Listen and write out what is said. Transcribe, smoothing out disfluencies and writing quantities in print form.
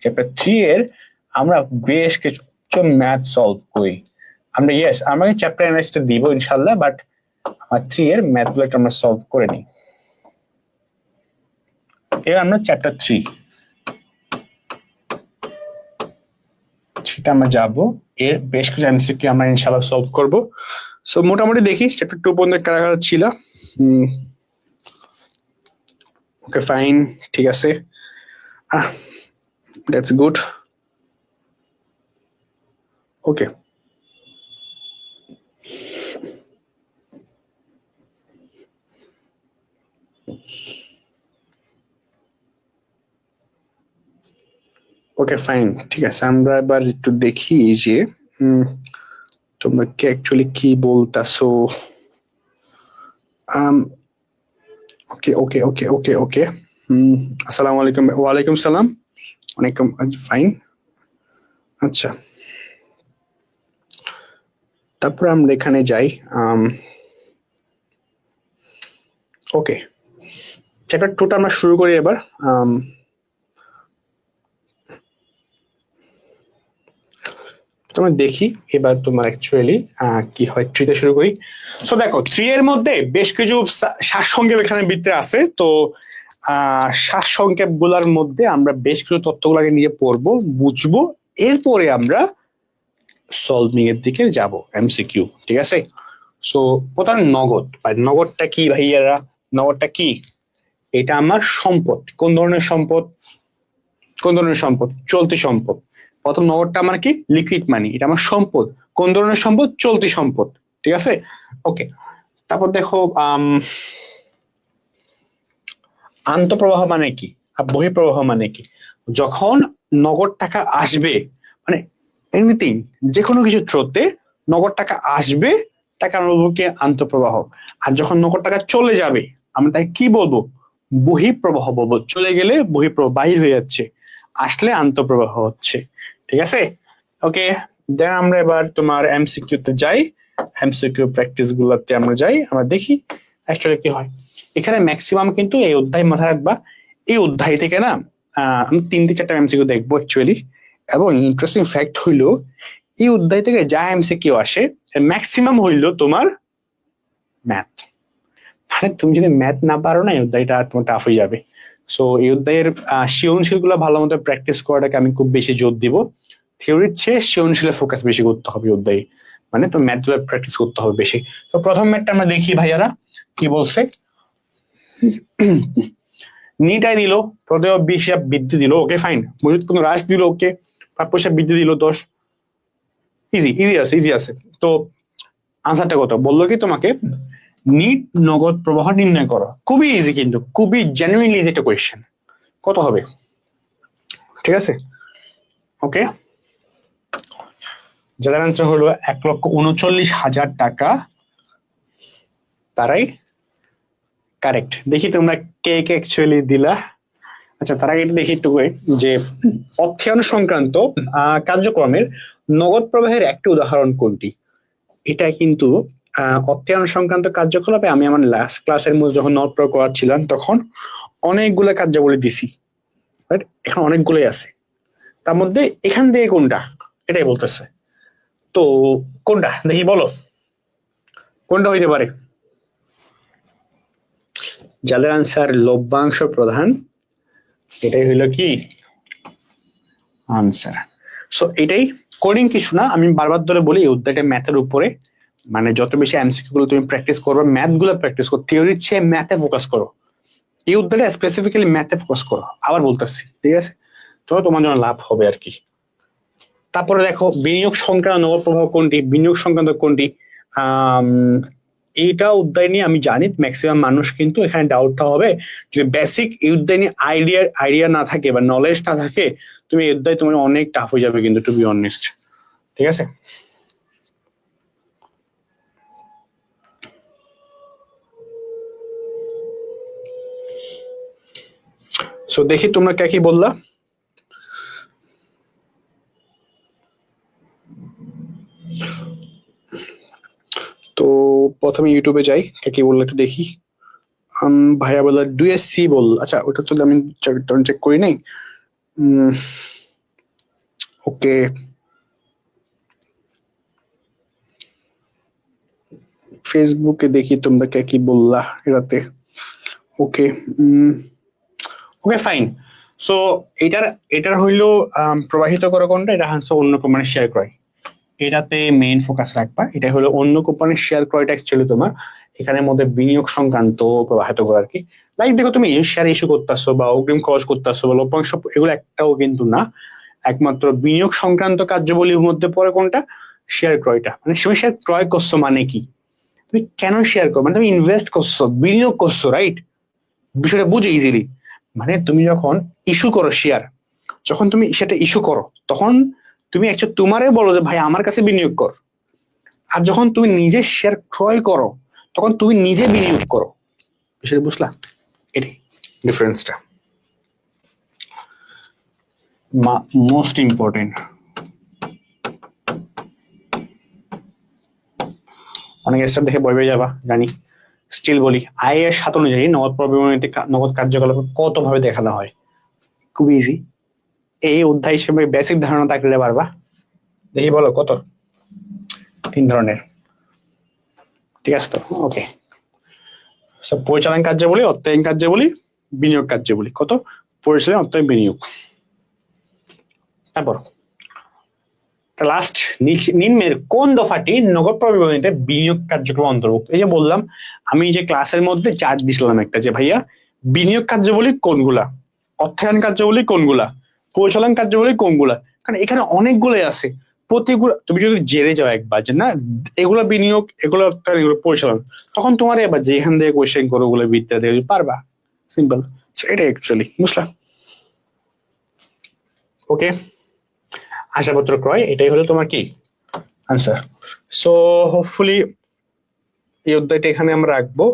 Chapter 3 এর আমরা বেশ কিছু ম্যাথ সলভ করি। আমরা আমাকে চ্যাপ্টার অ্যানালাইসিসটা দিব ইনশাআল্লাহ, বাট আমার 3 এর ম্যাথগুলো আমরা সলভ করে নিই। এবার আমরা চ্যাপ্টার 3 সেটা আমরা যাব, এর বেশ কিছু এমসিকিউ আমরা ইনশাআল্লাহ সলভ করব। সো মোটামুটি দেখি চ্যাপ্টার 2 পর্যন্ত কারা কারা ছিল। ওকে ফাইন, ঠিক আছে, that's good. Okay, okay fine, ঠিক আছে। আমরা এবার একটু দেখি যে তোমরা কি অ্যাকচুয়ালি কি বলতাছো। ওকে ওকে ওকে ওকে ওকে আসসালামু আলাইকুম। ওয়ালাইকুম সালাম। অনেকম ফাইন। আচ্ছা, তারপর আমরা এখানে যাই। ওকে, চ্যাপ্টার 2টা আমরা শুরু করি এবার। তোমরা দেখি এবার তোমার অ্যাকচুয়ালি কি হয়। 3 তে শুরু করি। সো দেখো 3 এর মধ্যে বেশ কিছু সারসংক্ষেপ এখানে ভিতরে আছে। তো সারসংক্ষেপ গুলার মধ্যে আমরা বেশ কিছু তথ্যগুলোকে নিয়ে পড়বো, বুঝবো, এরপরে আমরা সলভিং এর দিকে যাব, এমসিকিউ, ঠিক আছে। সো প্রথম নগদ। নগদটা কি ভাইয়ারা? নগদটা কি? এটা আমার সম্পদ। কোন ধরনের সম্পদ? কোন ধরনের সম্পদ? চলতি সম্পদ। প্রথম নগদটা আমার কি? Liquid money. এটা আমার সম্পদ। কোন ধরনের সম্পদ? চলতি সম্পদ, ঠিক আছে। ওকে, তারপর দেখো আন্তঃপ্রবাহ মানে কি আর বহিঃপ্রবাহ মানে কি। যখন নগদ টাকা আসবে, মানে এনিথিং, যে কোনো কিছু থ্রোতে নগদ টাকা আসবে, টাকা আমরা বলবো কি? আন্তঃপ্রবাহ। আর যখন নগদ টাকা চলে যাবে আমরা তাকে কি বলবো? বহিঃপ্রবাহ বলবো। চলে গেলে বহিঃপ্রবাহ, বাহির হয়ে যাচ্ছে, আসলে আন্তঃপ্রবাহ হচ্ছে, ঠিক আছে। ওকে, দেন আমরা এবার তোমার এমসিকিউ তে যাই। এমসিকিউ প্র্যাকটিস গুলাতে আমরা যাই, আমরা দেখি অ্যাকচুয়ালি কি হয়। এখানে ম্যাক্সিমাম কিন্তু এই অধ্যায় মাথায় রাখবা, এই অধ্যায় থেকে না আমি 3 থেকে 4টা এমসিকিউ দেখবো অ্যাকচুয়ালি। এবং ইন্টারেস্টিং ফ্যাক্ট হইলো এই অধ্যায় থেকে যা এমসিকিউ আসে ম্যাক্সিমাম হইলো তোমার ম্যাথ। মানে তুমি যদি ম্যাথ না পারো না, এই অধ্যায়টা তোমার টাফ হয়ে যাবে। সো এই অধ্যায়ের সৃজনশীল গুলো ভালো মতো প্র্যাকটিস করাটাকে আমি খুব বেশি জোর দিব। থিওরির চেয়ে সৃজনশীলের ফোকাস বেশি করতে হবে অধ্যায়ে, মানে তো ম্যাথ গুলো প্র্যাকটিস করতে হবে বেশি। তো প্রথম ম্যাথটা আমরা দেখি ভাইয়ারা কি বলছে। নিটাই দিল, প্রদেয় 20 বৃদ্ধি দিল, ওকে ফাইন। মজুদ কোনো হ্রাস দিল, ওকে। 5 বৃদ্ধি দিল 10। ইজি ইজি আছে, ইজি আছে। তো আনসারটা কত বললো কি তোমাকে? নিট নগদ প্রবাহ নির্ণয় করো। খুবই ইজি, কিন্তু খুবই জেনুইনলি ইজি একটা কোয়েশ্চেন। কত হবে? ঠিক আছে, ওকে। যাদের আনসার হলো 1,39,000 টাকা, তারাই কারেক্ট। দেখি তোমরা কে কে অ্যাকচুয়ালি দিলা। আচ্ছা, তার আগে দেখি একটু যে অর্থায়ন সংক্রান্ত কার্যক্রমের নগদ প্রবাহের একটি উদাহরণ কোনটি। এটা কিন্তু অর্থায়ন সংক্রান্ত কার্যকলাপে আমি আমার লাস্ট ক্লাসের মধ্যে যখন নোট প্রয়োগ করাচ্ছিলাম তখন অনেকগুলো কার্যাবলী দিছি, এখন অনেকগুলোই আছে। তার মধ্যে এখান থেকে কোনটা, এটাই বলতেছে। তো কোনটা দেখি বলো, কোনটা হইতে পারে? যাদের আনসার লভ্যাংশ প্রধান, এটাই হইলো কি আনসার। সো এটাই, কোডিং কিছু না। আমি বারবার ধরে বলি এই অধ্যায়টা ম্যাথের উপরে, মানে যত বেশি এমসিকিউ গুলো তুমি প্র্যাকটিস করবে, ম্যাথ গুলো প্র্যাকটিস করো, থিওরির চেয়ে ম্যাথে ফোকাস করো। এই অধ্যায়টা স্পেসিফিক্যালি ম্যাথে ফোকাস করো, আবার বলতেছি, ঠিক আছে। তো তোমার জন্য লাভ হবে আর কি। তারপরে দেখো বিনিয়োগ সংক্রান্ত নগদ প্রবাহ কোনটি, বিনিয়োগ সংক্রান্ত কোনটি। এইটা অধ্যায় নিয়ে আমি জানি ম্যাক্সিমাম মানুষ কিন্তু এখানে ডাউটটা হবে, যদি বেসিক এই অধ্যায় নিয়ে আইডিয়া না থাকে বা নলেজ না থাকে, তুমি এই অধ্যায় তোমার অনেক টাফ হয়ে যাবে কিন্তু, টু বি অনেস্ট, ঠিক আছে। সো দেখি তোমরা কে কি বললা। তো প্রথমে ইউটিউবে যাই, কে কি বললো একটু দেখি। ভাইয়া বললো 2SC বল। আচ্ছা, ওটা তো আমি চেক করি নাই। ওকে, ফেসবুকে দেখি তোমরা কে কি বললা এটাতে। ওকে, ওকে ফাইন। সো এটার এটার হইলো প্রবাহিত করো কোনটা, এটা হচ্ছে অন্য কোম্পানির শেয়ার ক্রয়, এটাতে মেইন ফোকাস রাখবা। এটা হলো অন্য কোম্পানির শেয়ার ক্রয়টা অ্যাকচুয়ালি তোমার এখানের মধ্যে বিনিয়োগ সংক্রান্ত প্রবাহিত করা আর কি। লাইক দেখো তুমি শেয়ার ইস্যু করতেছো বা অগ্রিম খরচ করতেছো বা লভ্যাংশ, এগুলো একটাও কিন্তু না। একমাত্র বিনিয়োগ সংক্রান্ত কার্যাবলীর মধ্যে পড়ে কোনটা, শেয়ার ক্রয়টা। মানে তুমি শেয়ার ক্রয় করছো মানে কি, তুমি কেন শেয়ার করো, মানে তুমি ইনভেস্ট করছো, বিনিয়োগ করছো, রাইট? বিষয়টা বুঝো ইজিলি। মানে তুমি যখন ইস্যু করো শেয়ার, যখন তুমি সেটা ইস্যু করো তখন তুমি অ্যাকচুয়ালি তোমারে বলো যে ভাই আমার কাছে বিনিয়োগ কর। আর যখন তুমি নিজে শেয়ার ক্রয় করো তখন তুমি নিজে বিনিয়োগ করো। বিষয়টা বুঝলা? এটাই ডিফারেন্সটা, মোস্ট ইম্পর্টেন্ট। অনেক স্টার দেখে ভয় পেয়ে যাবা জানি, স্টিল বলি আয়ের সাত অনুযায়ী নগদ প্রবিবরণীতে নগদ কার্যকলাপ কত ভাবে দেখানো হয়, খুব ইজি। এই অধ্যায় হিসেবে বেসিক ধারণা থাকলে পারবা। দেখি বলো কত, 3 ধরনের, ঠিক আছে তো? ওকে, সব পরিচালন কার্যাবলী, অর্থায়ন কার্যাবলী, বিনিয়োগ কার্যাবলী। কত? পরিচালন, অর্থায়ন, বিনিয়োগ। তারপর লাস্ট, নিম্নের কোন দফাটি নগদ প্রবিবরণীতে বিনিয়োগ কার্যক্রম অন্তর্ভুক্ত? এই যে বললাম আমি যে ক্লাসের মধ্যে চার্ট দিছিলাম একটা, যে ভাইয়া বিনিয়োগ কার্যাবলী কোনগুলা, অর্থায়ন কার্যাবলী কোনগুলা, পরিচালন কার্যাবলী কোনগুলা, কারণ এখানে অনেকগুলো আছে। প্রতিগুলো তুমি যদি জেনে যাও একবার যে না এগুলো বিনিয়োগ, এগুলো অর্থায়ন, এগুলো পরিচালন, তখন তোমার এবার যে এখান থেকে কোয়েশ্চেন করো ওগুলো বিদ্যা দিয়ে পারবা। সিম্পল, এটা অ্যাকচুয়ালি বুঝলা? ওকে, আশাপত্র ক্রয়, এটাই হলো তোমার কি আনসার। সো হোপফুলি এই অধ্যায়টা এখানে আমরা রাখবো।